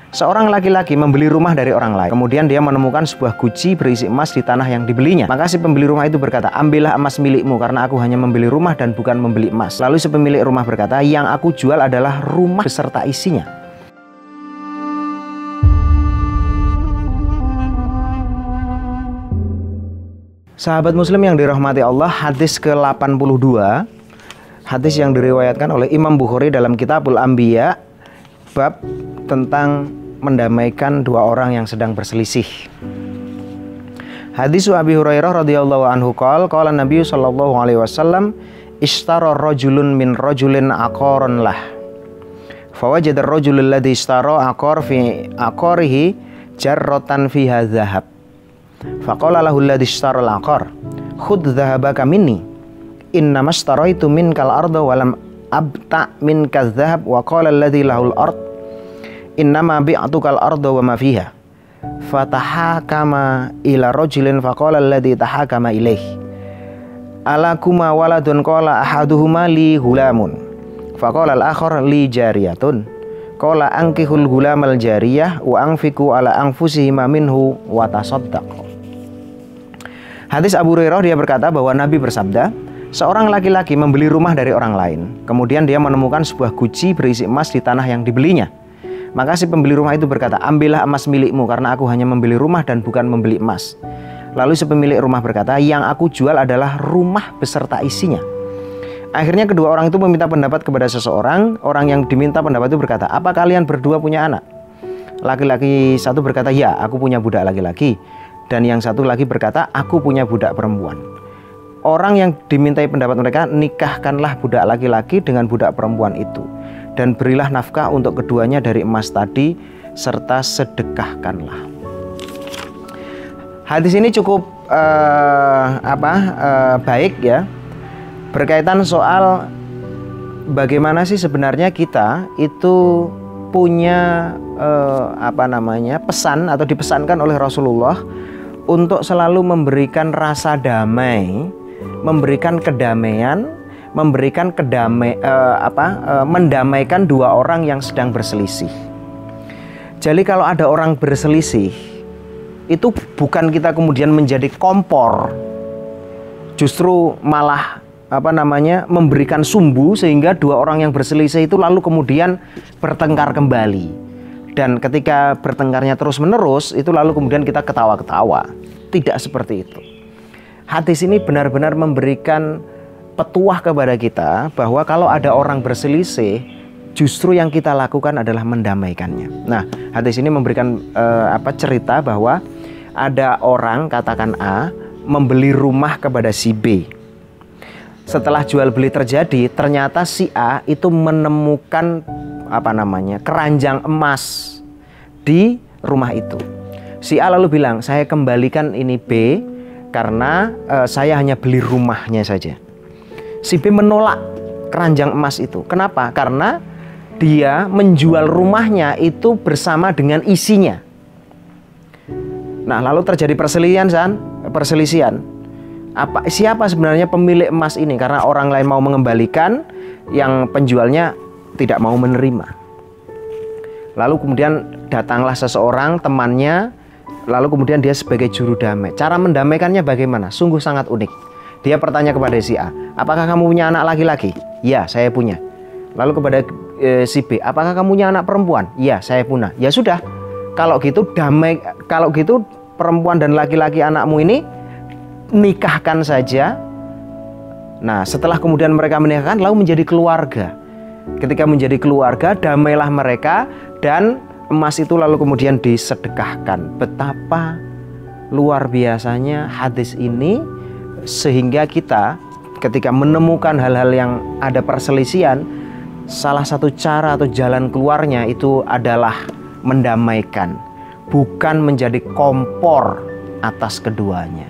Seorang laki-laki membeli rumah dari orang lain. Kemudian dia menemukan sebuah guci berisi emas di tanah yang dibelinya. Maka si pembeli rumah itu berkata, ambillah emas milikmu karena aku hanya membeli rumah dan bukan membeli emas. Lalu si pemilik rumah berkata, yang aku jual adalah rumah beserta isinya. Sahabat muslim yang dirahmati Allah, hadis ke-82, hadis yang diriwayatkan oleh Imam Bukhari dalam Kitabul Anbiya, bab tentang mendamaikan dua orang yang sedang berselisih. Hadis Abi Hurairah radhiyallahu anhu qala Nabi sallallahu alaihi wasallam ishtara rajulun min rajulin aqaran lah fawajada ar-rajul alladhi ishtara aqar fi aqarihi jarratan fiha dhahab faqala lahu alladhi ishtara al-aqar khudh dhahabaka minni innama ishtaraitu minkal arda wa lam abta minka dhahab wa qala alladhi lahu al-ard innama bi'atukal arda wa ma fiha fatahakama ila rajulin faqala alladhi tahakama ilaih alakuma waladun qala ahaduhuma li hulamun faqala al-akhar li jariyatun qala ankihul hulamal jariyah wa anfiku ala anfusihima minhu wa tasaddaq. Hadis Abu Hurairah, dia berkata bahwa Nabi bersabda, seorang laki-laki membeli rumah dari orang lain. Kemudian dia menemukan sebuah guci berisi emas di tanah yang dibelinya. Maka si pembeli rumah itu berkata, ambillah emas milikmu karena aku hanya membeli rumah dan bukan membeli emas. Lalu si pemilik rumah berkata, yang aku jual adalah rumah beserta isinya. Akhirnya kedua orang itu meminta pendapat kepada seseorang. Orang yang diminta pendapat itu berkata, apa kalian berdua punya anak? Laki-laki satu berkata, ya, aku punya budak laki-laki. Dan yang satu lagi berkata, aku punya budak perempuan. Orang yang dimintai pendapat mereka, nikahkanlah budak laki-laki dengan budak perempuan itu, dan berilah nafkah untuk keduanya dari emas tadi, serta sedekahkanlah. Hadis ini cukup baik ya, berkaitan soal bagaimana sih sebenarnya kita itu punya pesan atau dipesankan oleh Rasulullah untuk selalu memberikan rasa damai, memberikan kedamaian, mendamaikan dua orang yang sedang berselisih. Jadi kalau ada orang berselisih, itu bukan kita kemudian menjadi kompor, justru malah memberikan sumbu sehingga dua orang yang berselisih itu lalu kemudian bertengkar kembali. Dan ketika bertengkarnya terus-menerus, itu lalu kemudian kita ketawa-ketawa. Tidak seperti itu. Hadis ini benar-benar memberikan petuah kepada kita bahwa kalau ada orang berselisih, justru yang kita lakukan adalah mendamaikannya. Nah, hadis ini memberikan cerita bahwa ada orang, katakan A, membeli rumah kepada si B. Setelah jual beli terjadi, ternyata si A itu menemukan keranjang emas di rumah itu. Si A lalu bilang, saya kembalikan ini B karena saya hanya beli rumahnya saja. Si B menolak keranjang emas itu. Kenapa? Karena dia menjual rumahnya itu bersama dengan isinya. Nah, lalu terjadi perselisihan. Siapa sebenarnya pemilik emas ini? Karena orang lain mau mengembalikan, yang penjualnya tidak mau menerima. Lalu kemudian datanglah seseorang, temannya, lalu kemudian dia sebagai juru damai. Cara mendamaikannya bagaimana? Sungguh sangat unik. Dia bertanya kepada si A, apakah kamu punya anak laki-laki? Ya, saya punya. Lalu kepada si B, apakah kamu punya anak perempuan? Ya, saya punya. Ya sudah, kalau gitu damai. Kalau gitu perempuan dan laki-laki anakmu ini nikahkan saja. Nah, setelah kemudian mereka menikahkan, lalu menjadi keluarga. Ketika menjadi keluarga, damailah mereka, dan emas itu lalu kemudian disedekahkan. Betapa luar biasanya hadis ini, sehingga kita ketika menemukan hal-hal yang ada perselisihan, salah satu cara atau jalan keluarnya itu adalah mendamaikan, bukan menjadi kompor atas keduanya.